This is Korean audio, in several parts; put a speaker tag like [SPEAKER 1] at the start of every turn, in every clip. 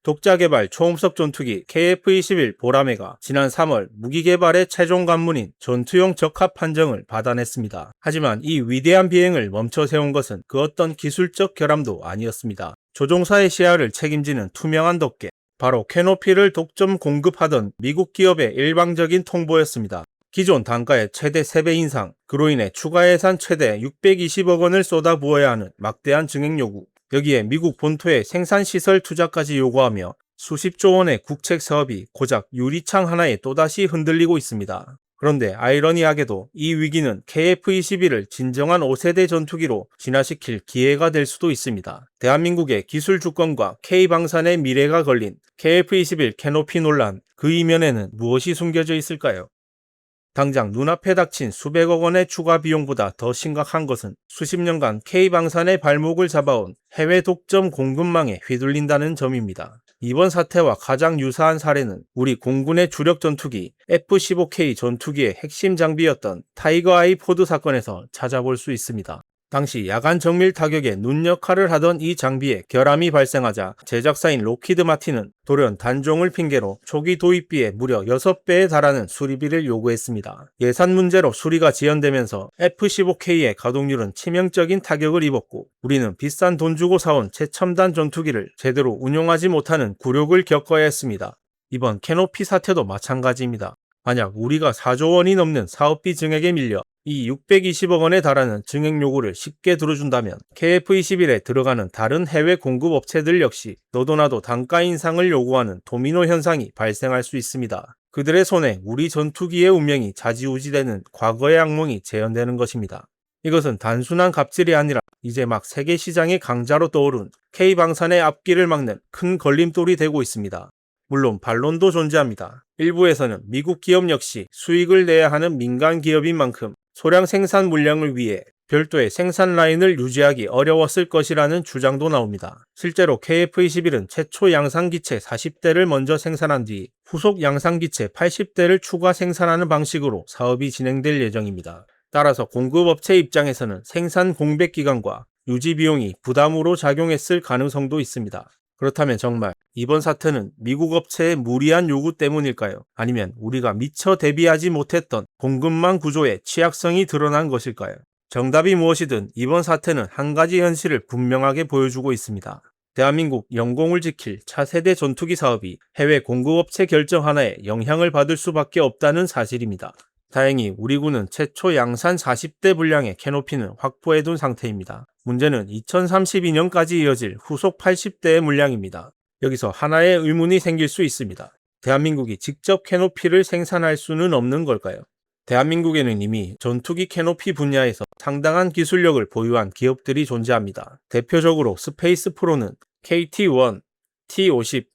[SPEAKER 1] 독자 개발 초음속 전투기 KF-21 보라매가 지난 3월 무기 개발의 최종 관문인 전투용 적합 판정을 받아냈습니다. 하지만 이 위대한 비행을 멈춰 세운 것은 그 어떤 기술적 결함도 아니었습니다. 조종사의 시야를 책임지는 투명한 덮개, 바로 캐노피를 독점 공급하던 미국 기업의 일방적인 통보였습니다. 기존 단가의 최대 3배 인상, 그로 인해 추가 예산 최대 620억 원을 쏟아부어야 하는 막대한 증액 요구, 여기에 미국 본토의 생산시설 투자까지 요구하며 수십조 원의 국책 사업이 고작 유리창 하나에 또다시 흔들리고 있습니다. 그런데 아이러니하게도 이 위기는 KF-21을 진정한 5세대 전투기로 진화시킬 기회가 될 수도 있습니다. 대한민국의 기술 주권과 K방산의 미래가 걸린 KF-21 캐노피 논란, 그 이면에는 무엇이 숨겨져 있을까요? 당장 눈앞에 닥친 수백억 원의 추가 비용보다 더 심각한 것은 수십 년간 K방산의 발목을 잡아온 해외 독점 공급망에 휘둘린다는 점입니다. 이번 사태와 가장 유사한 사례는 우리 공군의 주력 전투기 F-15K 전투기의 핵심 장비였던 타이거-아이 포드 사건에서 찾아볼 수 있습니다. 당시 야간 정밀 타격에 눈 역할을 하던 이 장비에 결함이 발생하자 제작사인 록히드 마틴은 돌연 단종을 핑계로 초기 도입비의 무려 6배에 달하는 수리비를 요구했습니다. 예산 문제로 수리가 지연되면서 F-15K의 가동률은 치명적인 타격을 입었고 우리는 비싼 돈 주고 사온 최첨단 전투기를 제대로 운용하지 못하는 굴욕을 겪어야 했습니다. 이번 캐노피 사태도 마찬가지입니다. 만약 우리가 4조 원이 넘는 사업비 증액에 밀려 이 620억 원에 달하는 증액 요구를 쉽게 들어준다면 KF-21에 들어가는 다른 해외 공급 업체들 역시 너도나도 단가 인상을 요구하는 도미노 현상이 발생할 수 있습니다. 그들의 손에 우리 전투기의 운명이 좌지우지되는 과거의 악몽이 재현되는 것입니다. 이것은 단순한 갑질이 아니라 이제 막 세계 시장의 강자로 떠오른 K방산의 앞길을 막는 큰 걸림돌이 되고 있습니다. 물론 반론도 존재합니다. 일부에서는 미국 기업 역시 수익을 내야 하는 민간 기업인 만큼 소량 생산 물량을 위해 별도의 생산 라인을 유지하기 어려웠을 것이라는 주장도 나옵니다. 실제로 KF-21은 최초 양산기체 40대를 먼저 생산한 뒤 후속 양산기체 80대를 추가 생산하는 방식으로 사업이 진행될 예정입니다. 따라서 공급업체 입장에서는 생산 공백 기간과 유지 비용이 부담으로 작용했을 가능성도 있습니다. 그렇다면 정말 이번 사태는 미국 업체의 무리한 요구 때문일까요? 아니면 우리가 미처 대비하지 못했던 공급망 구조의 취약성이 드러난 것일까요? 정답이 무엇이든 이번 사태는 한 가지 현실을 분명하게 보여주고 있습니다. 대한민국 영공을 지킬 차세대 전투기 사업이 해외 공급업체 결정 하나에 영향을 받을 수밖에 없다는 사실입니다. 다행히 우리 군은 최초 양산 40대 분량의 캐노피는 확보해둔 상태입니다. 문제는 2032년까지 이어질 후속 80대의 물량입니다. 여기서 하나의 의문이 생길 수 있습니다. 대한민국이 직접 캐노피를 생산할 수는 없는 걸까요? 대한민국에는 이미 전투기 캐노피 분야에서 상당한 기술력을 보유한 기업들이 존재합니다. 대표적으로 스페이스프로는 KT-1, T-50,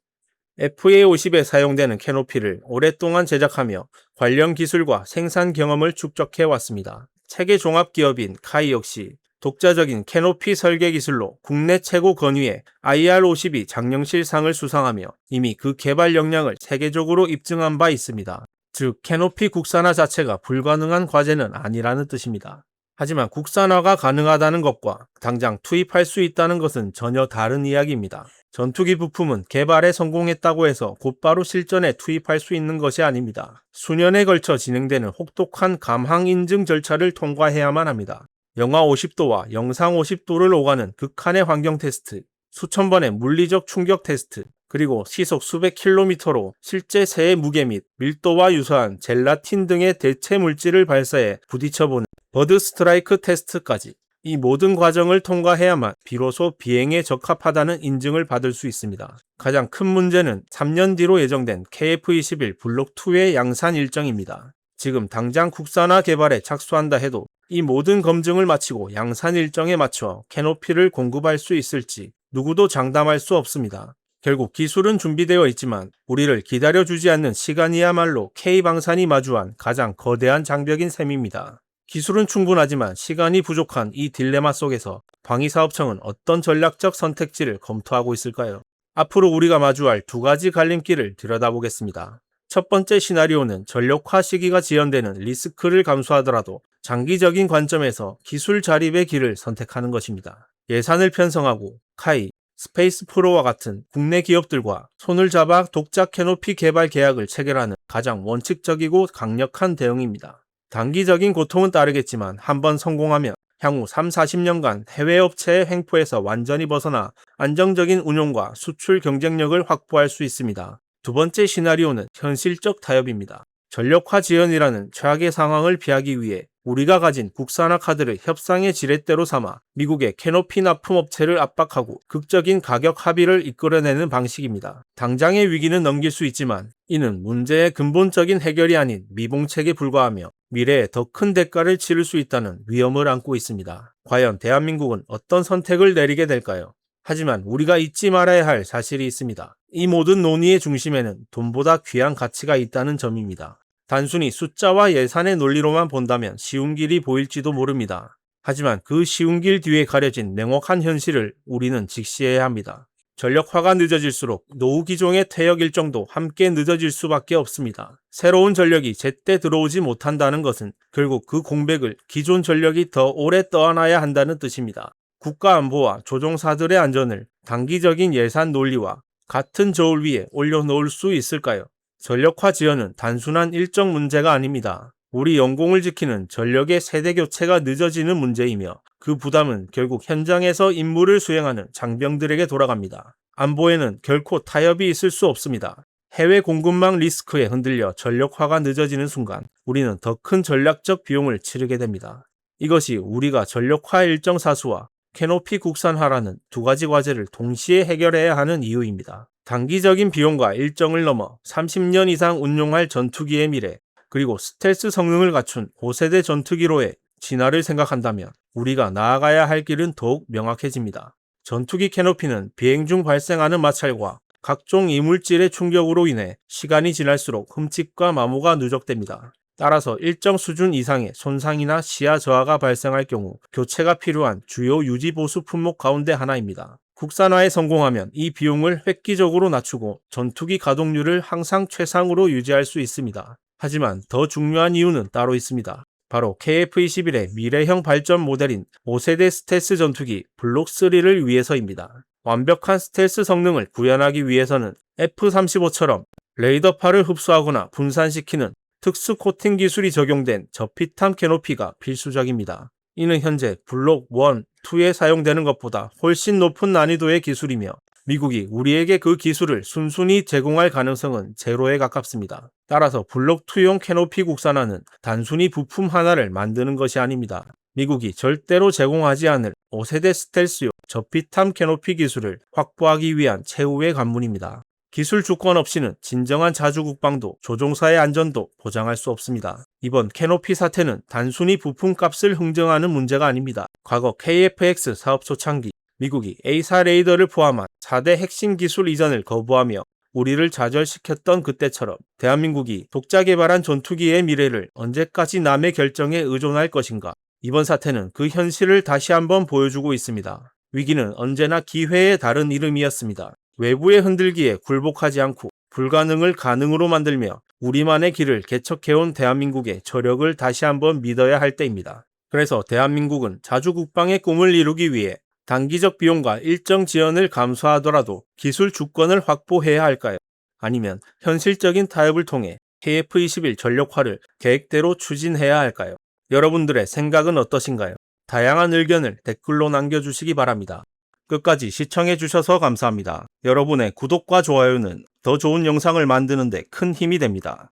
[SPEAKER 1] FA-50에 사용되는 캐노피를 오랫동안 제작하며 관련 기술과 생산 경험을 축적해왔습니다. 체계 종합기업인 카이 역시 독자적인 캐노피 설계 기술로 국내 최고 권위의 IR-52 장령실상을 수상하며 이미 그 개발 역량을 세계적으로 입증한 바 있습니다. 즉, 캐노피 국산화 자체가 불가능한 과제는 아니라는 뜻입니다. 하지만 국산화가 가능하다는 것과 당장 투입할 수 있다는 것은 전혀 다른 이야기입니다. 전투기 부품은 개발에 성공했다고 해서 곧바로 실전에 투입할 수 있는 것이 아닙니다. 수년에 걸쳐 진행되는 혹독한 감항 인증 절차를 통과해야만 합니다. 영하 50도와 영상 50도를 오가는 극한의 환경 테스트, 수천 번의 물리적 충격 테스트, 그리고 시속 수백 킬로미터로 실제 새의 무게 및 밀도와 유사한 젤라틴 등의 대체 물질을 발사해 부딪혀보는 버드 스트라이크 테스트까지, 이 모든 과정을 통과해야만 비로소 비행에 적합하다는 인증을 받을 수 있습니다. 가장 큰 문제는 3년 뒤로 예정된 KF-21 블록2의 양산 일정입니다. 지금 당장 국산화 개발에 착수한다 해도 이 모든 검증을 마치고 양산 일정에 맞춰 캐노피를 공급할 수 있을지 누구도 장담할 수 없습니다. 결국 기술은 준비되어 있지만 우리를 기다려주지 않는 시간이야말로 K방산이 마주한 가장 거대한 장벽인 셈입니다. 기술은 충분하지만 시간이 부족한 이 딜레마 속에서 방위사업청은 어떤 전략적 선택지를 검토하고 있을까요? 앞으로 우리가 마주할 두 가지 갈림길을 들여다보겠습니다. 첫 번째 시나리오는 전력화 시기가 지연되는 리스크를 감수하더라도 장기적인 관점에서 기술 자립의 길을 선택하는 것입니다. 예산을 편성하고 카이, 스페이스 프로와 같은 국내 기업들과 손을 잡아 독자 캐노피 개발 계약을 체결하는 가장 원칙적이고 강력한 대응입니다. 단기적인 고통은 따르겠지만 한번 성공하면 향후 3, 40년간 해외 업체의 횡포에서 완전히 벗어나 안정적인 운용과 수출 경쟁력을 확보할 수 있습니다. 두 번째 시나리오는 현실적 타협입니다. 전력화 지연이라는 최악의 상황을 피하기 위해 우리가 가진 국산화 카드를 협상의 지렛대로 삼아 미국의 캐노피 납품업체를 압박하고 극적인 가격 합의를 이끌어내는 방식입니다. 당장의 위기는 넘길 수 있지만 이는 문제의 근본적인 해결이 아닌 미봉책에 불과하며 미래에 더 큰 대가를 치를 수 있다는 위험을 안고 있습니다. 과연 대한민국은 어떤 선택을 내리게 될까요? 하지만 우리가 잊지 말아야 할 사실이 있습니다. 이 모든 논의의 중심에는 돈보다 귀한 가치가 있다는 점입니다. 단순히 숫자와 예산의 논리로만 본다면 쉬운 길이 보일지도 모릅니다. 하지만 그 쉬운 길 뒤에 가려진 냉혹한 현실을 우리는 직시해야 합니다. 전력화가 늦어질수록 노후 기종의 퇴역 일정도 함께 늦어질 수밖에 없습니다. 새로운 전력이 제때 들어오지 못한다는 것은 결국 그 공백을 기존 전력이 더 오래 떠안아야 한다는 뜻입니다. 국가 안보와 조종사들의 안전을 단기적인 예산 논리와 같은 저울 위에 올려놓을 수 있을까요? 전력화 지연은 단순한 일정 문제가 아닙니다. 우리 영공을 지키는 전력의 세대 교체가 늦어지는 문제이며 그 부담은 결국 현장에서 임무를 수행하는 장병들에게 돌아갑니다. 안보에는 결코 타협이 있을 수 없습니다. 해외 공급망 리스크에 흔들려 전력화가 늦어지는 순간 우리는 더 큰 전략적 비용을 치르게 됩니다. 이것이 우리가 전력화 일정 사수와 캐노피 국산화라는 두 가지 과제를 동시에 해결해야 하는 이유입니다. 단기적인 비용과 일정을 넘어 30년 이상 운용할 전투기의 미래, 그리고 스텔스 성능을 갖춘 5세대 전투기로의 진화를 생각한다면 우리가 나아가야 할 길은 더욱 명확해집니다. 전투기 캐노피는 비행 중 발생하는 마찰과 각종 이물질의 충격으로 인해 시간이 지날수록 흠집과 마모가 누적됩니다. 따라서 일정 수준 이상의 손상이나 시야 저하가 발생할 경우 교체가 필요한 주요 유지 보수 품목 가운데 하나입니다. 국산화에 성공하면 이 비용을 획기적으로 낮추고 전투기 가동률을 항상 최상으로 유지할 수 있습니다. 하지만 더 중요한 이유는 따로 있습니다. 바로 KF-21의 미래형 발전 모델인 5세대 스텔스 전투기 블록3를 위해서입니다. 완벽한 스텔스 성능을 구현하기 위해서는 F-35처럼 레이더파를 흡수하거나 분산시키는 특수 코팅 기술이 적용된 저피탐 캐노피가 필수적입니다. 이는 현재 블록 1, 2에 사용되는 것보다 훨씬 높은 난이도의 기술이며 미국이 우리에게 그 기술을 순순히 제공할 가능성은 제로에 가깝습니다. 따라서 블록 2용 캐노피 국산화는 단순히 부품 하나를 만드는 것이 아닙니다. 미국이 절대로 제공하지 않을 5세대 스텔스용 저피탐 캐노피 기술을 확보하기 위한 최후의 관문입니다. 기술 주권 없이는 진정한 자주 국방도 조종사의 안전도 보장할 수 없습니다. 이번 캐노피 사태는 단순히 부품값을 흥정하는 문제가 아닙니다. 과거 KF-X 사업 초창기 미국이 A사 레이더를 포함한 4대 핵심 기술 이전을 거부하며 우리를 좌절시켰던 그때처럼 대한민국이 독자 개발한 전투기의 미래를 언제까지 남의 결정에 의존할 것인가? 이번 사태는 그 현실을 다시 한번 보여주고 있습니다. 위기는 언제나 기회의 다른 이름이었습니다. 외부의 흔들기에 굴복하지 않고 불가능을 가능으로 만들며 우리만의 길을 개척해온 대한민국의 저력을 다시 한번 믿어야 할 때입니다. 그래서 대한민국은 자주 국방의 꿈을 이루기 위해 단기적 비용과 일정 지연을 감수하더라도 기술 주권을 확보해야 할까요? 아니면 현실적인 타협을 통해 KF-21 전력화를 계획대로 추진해야 할까요? 여러분들의 생각은 어떠신가요? 다양한 의견을 댓글로 남겨주시기 바랍니다. 끝까지 시청해주셔서 감사합니다. 여러분의 구독과 좋아요는 더 좋은 영상을 만드는 데 큰 힘이 됩니다.